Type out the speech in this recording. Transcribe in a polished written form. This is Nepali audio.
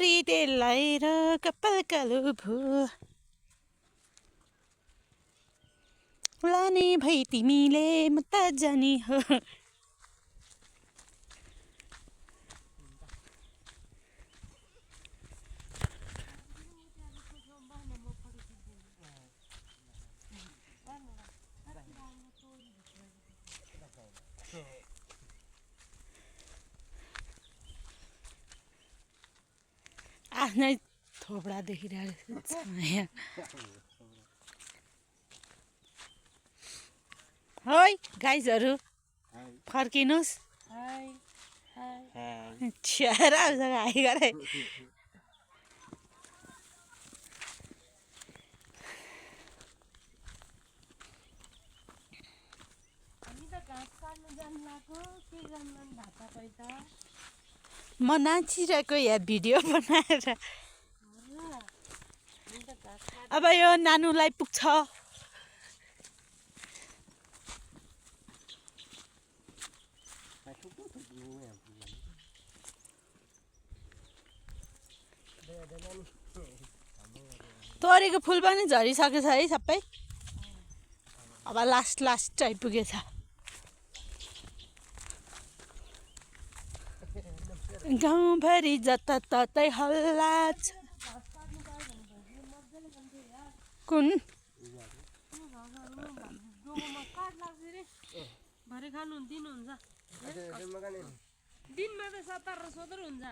गरी तेलाएर कपाल कालो भो लाने भई तिमीले म त जानी हो आफ्नै थोपडा देखिरहेको छ यहाँ है गाइजहरू फर्किनुहोस् छ्याएर आउँछ हाई गरे म नाचिरहेको यहाँ भिडियो बनाएर अब यो नानुलाई पुग्छ तोरीको फुल पनि झरिसकेछ है सबै अब लास्ट आइपुगेछ गाउँभरि जताततै हल्ला छ कुन दिनमा त 17 र 17 हुन्छ